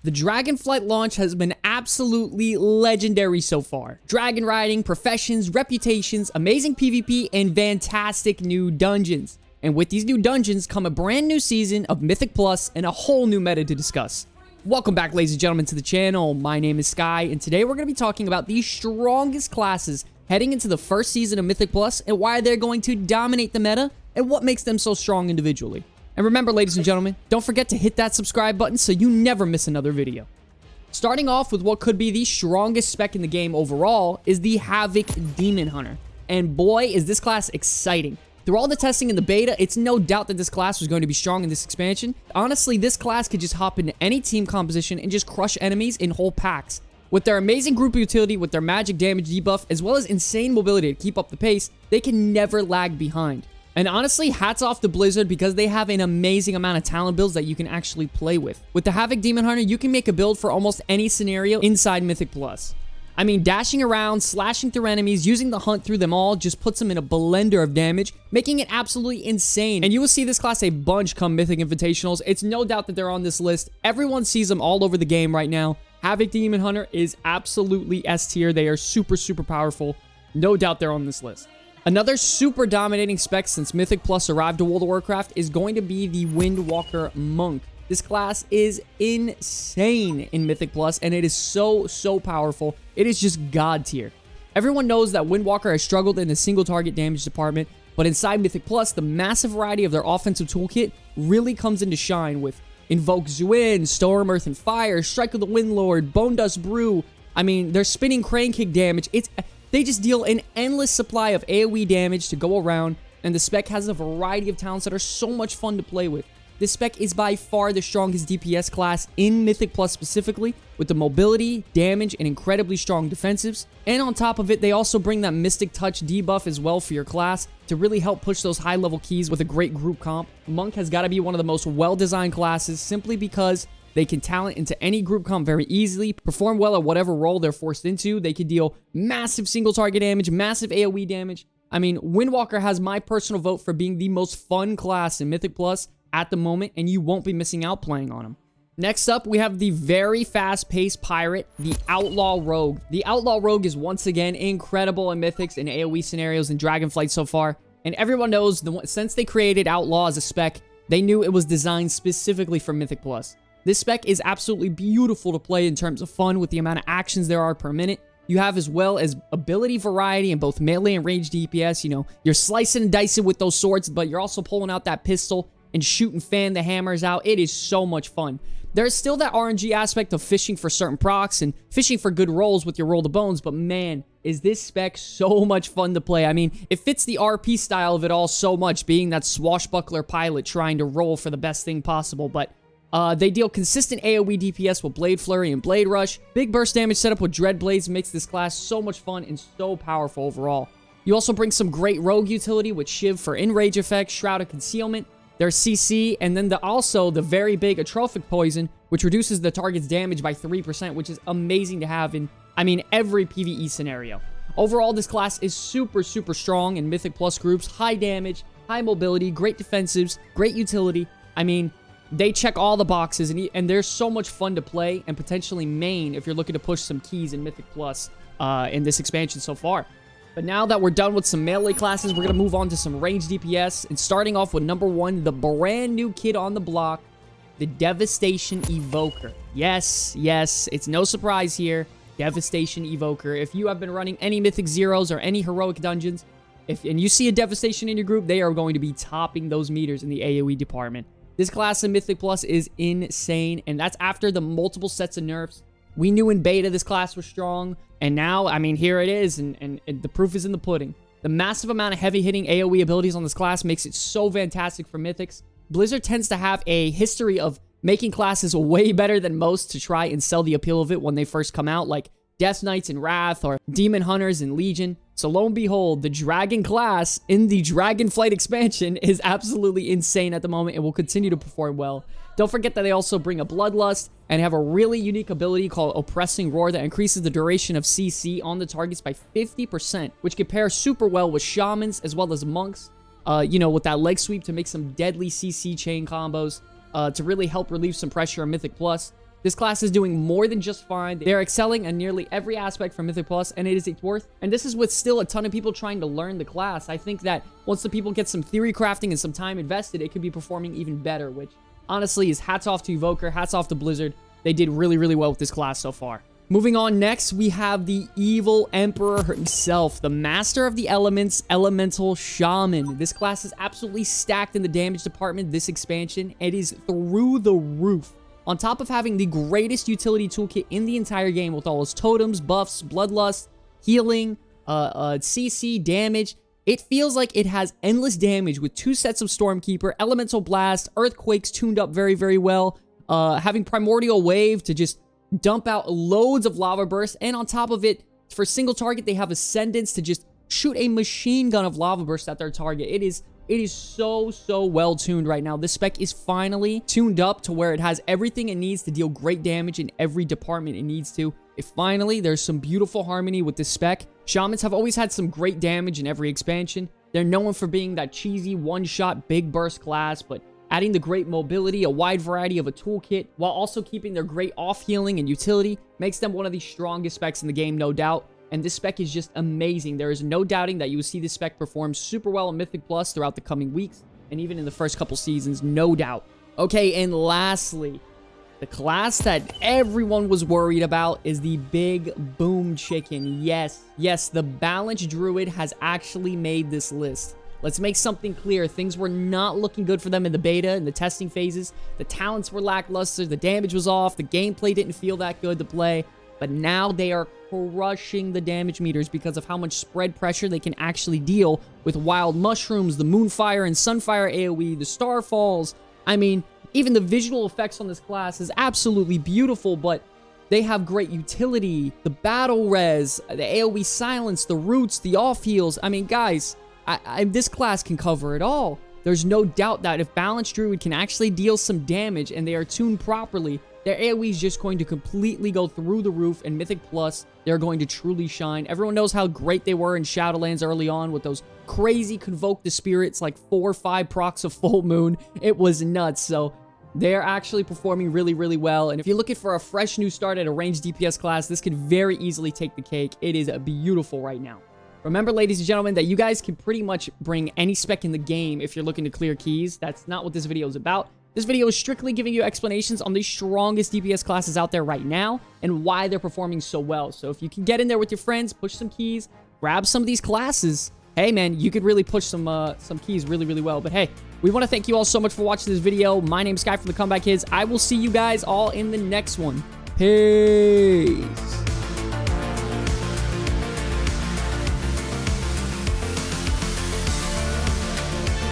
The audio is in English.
The Dragonflight launch has been absolutely legendary so far. Dragon riding, professions, reputations, amazing PvP, and fantastic new dungeons. And with these new dungeons come a brand new season of Mythic Plus and a whole new meta to discuss. Welcome back, ladies and gentlemen, to the channel. My name is Sky, and today we're going to be talking about the strongest classes heading into the first season of Mythic Plus and why they're going to dominate the meta and what makes them so strong individually. And remember, ladies and gentlemen, don't forget to hit that subscribe button so you never miss another video. Starting off with what could be the strongest spec in the game overall is the Havoc Demon Hunter. And boy, is this class exciting. Through all the testing in the beta, it's no doubt that this class was going to be strong in this expansion. Honestly, this class could just hop into any team composition and just crush enemies in whole packs. With their amazing group utility, with their magic damage debuff, as well as insane mobility to keep up the pace, they can never lag behind. And honestly, hats off to Blizzard because they have an amazing amount of talent builds that you can actually play with. With the Havoc Demon Hunter, you can make a build for almost any scenario inside Mythic Plus. I mean, dashing around, slashing through enemies, using the hunt through them all just puts them in a blender of damage, making it absolutely insane. And you will see this class a bunch come Mythic Invitationals. It's no doubt that they're on this list. Everyone sees them all over the game right now. Havoc Demon Hunter is absolutely S tier. They are super, super powerful. No doubt they're on this list. Another super dominating spec since Mythic Plus arrived to World of Warcraft is going to be the Windwalker Monk. This class is insane in Mythic Plus, and it is so powerful. It is just god tier. Everyone knows that Windwalker has struggled in the single target damage department, but inside Mythic Plus, the massive variety of their offensive toolkit really comes into shine with Invoke Zuin, Storm, Earth, and Fire, Strike of the Windlord, Bone Dust Brew. I mean, their spinning crane kick damage. They just deal an endless supply of AoE damage to go around, and the spec has a variety of talents that are so much fun to play with. This spec is by far the strongest DPS class in Mythic Plus specifically, with the mobility, damage, and incredibly strong defensives. And on top of it, they also bring that Mystic Touch debuff as well for your class to really help push those high-level keys with a great group comp. Monk has got to be one of the most well-designed classes simply because they can talent into any group comp very easily, perform well at whatever role they're forced into. They can deal massive single target damage, massive AoE damage. I mean, Windwalker has my personal vote for being the most fun class in Mythic Plus at the moment, and you won't be missing out playing on them. Next up, we have the very fast-paced pirate, the Outlaw Rogue. The Outlaw Rogue is once again incredible in Mythics and AoE scenarios in Dragonflight so far, and everyone knows since they created Outlaw as a spec, they knew it was designed specifically for Mythic Plus. This spec is absolutely beautiful to play in terms of fun with the amount of actions there are per minute. You have as well as ability variety in both melee and ranged DPS. You know, you're slicing and dicing with those swords, but you're also pulling out that pistol and shoot and fan the hammers out. It is so much fun. There's still that RNG aspect of fishing for certain procs and fishing for good rolls with your roll the bones, but man, is this spec so much fun to play. I mean, it fits the RP style of it all so much, being that swashbuckler pilot trying to roll for the best thing possible, but they deal consistent AoE DPS with Blade Flurry and Blade Rush. Big burst damage setup with Dread Blades makes this class so much fun and so powerful overall. You also bring some great rogue utility with Shiv for enrage effects, Shroud of Concealment, their CC, and then also the very big Atrophic Poison, which reduces the target's damage by 3%, which is amazing to have in, I mean, every PvE scenario. Overall, this class is super strong in Mythic Plus groups. High damage, high mobility, great defensives, great utility. I mean, they check all the boxes, and they're so much fun to play and potentially main if you're looking to push some keys in Mythic Plus in this expansion so far. But now that we're done with some melee classes, we're going to move on to some ranged DPS. And starting off with number one, the brand new kid on the block, the Devastation Evoker. Yes, it's no surprise here. Devastation Evoker. If you have been running any Mythic Zeros or any Heroic Dungeons, and you see a Devastation in your group, they are going to be topping those meters in the AoE department. This class in Mythic Plus is insane, and that's after the multiple sets of nerfs. We knew in beta this class was strong, and now, I mean, here it is, and the proof is in the pudding. The massive amount of heavy-hitting AoE abilities on this class makes it so fantastic for Mythics. Blizzard tends to have a history of making classes way better than most to try and sell the appeal of it when they first come out, like Death Knights and Wrath, or Demon Hunters and Legion. So lo and behold, the Dragon class in the Dragonflight expansion is absolutely insane at the moment and will continue to perform well. Don't forget that they also bring a Bloodlust and have a really unique ability called Oppressing Roar that increases the duration of CC on the targets by 50%, which compares super well with Shamans as well as Monks, you know, with that leg sweep to make some deadly CC chain combos to really help relieve some pressure on Mythic Plus. This class is doing more than just fine. They're excelling in nearly every aspect from Mythic Plus, and it is its worth. And this is with still a ton of people trying to learn the class. I think that once the people get some theory crafting and some time invested, it could be performing even better, which honestly is hats off to Evoker, hats off to Blizzard. They did really, really well with this class so far. Moving on, next, we have the evil Emperor himself, the Master of the Elements, Elemental Shaman. This class is absolutely stacked in the damage department this expansion. It is through the roof. On top of having the greatest utility toolkit in the entire game with all its totems, buffs, bloodlust, healing, CC, damage, it feels like it has endless damage with 2 sets of Stormkeeper, Elemental Blast, Earthquakes tuned up very, very well, having Primordial Wave to just dump out loads of Lava Bursts, and on top of it, for single target, they have Ascendance to just shoot a machine gun of Lava Bursts at their target. It is so well tuned right now. This spec is finally tuned up to where it has everything it needs to deal great damage in every department it needs to. There's some beautiful harmony with this spec. Shamans have always had some great damage in every expansion. They're known for being that cheesy one-shot big burst class, but adding the great mobility, a wide variety of a toolkit, while also keeping their great off-healing and utility makes them one of the strongest specs in the game, no doubt. And this spec is just amazing. There is no doubting that you will see this spec perform super well in Mythic Plus throughout the coming weeks, and even in the first couple seasons, no doubt. Okay, and lastly, the class that everyone was worried about is the Big Boom Chicken. Yes, the Balanced Druid has actually made this list. Let's make something clear. Things were not looking good for them in the beta and the testing phases. The talents were lackluster, the damage was off, the gameplay didn't feel that good to play. But now they are crushing the damage meters because of how much spread pressure they can actually deal with Wild Mushrooms, the Moonfire and Sunfire AoE, the Starfalls. I mean, even the visual effects on this class is absolutely beautiful, but they have great utility. The battle res, the AoE silence, the roots, the off heals. I mean, guys, this class can cover it all. There's no doubt that if Balanced Druid can actually deal some damage and they are tuned properly, their AoE is just going to completely go through the roof. And Mythic Plus, they're going to truly shine. Everyone knows how great they were in Shadowlands early on with those crazy Convoke the Spirits, like 4 or 5 procs of Full Moon. It was nuts. So they're actually performing really, really well. And if you're looking for a fresh new start at a ranged DPS class, this could very easily take the cake. It is beautiful right now. Remember, ladies and gentlemen, that you guys can pretty much bring any spec in the game if you're looking to clear keys. That's not what this video is about. This video is strictly giving you explanations on the strongest DPS classes out there right now and why they're performing so well. So if you can get in there with your friends, push some keys, grab some of these classes, hey man, you could really push some keys really, really well. But hey, we want to thank you all so much for watching this video. My name's Sky from the Comeback Kids. I will see you guys all in the next one. Peace.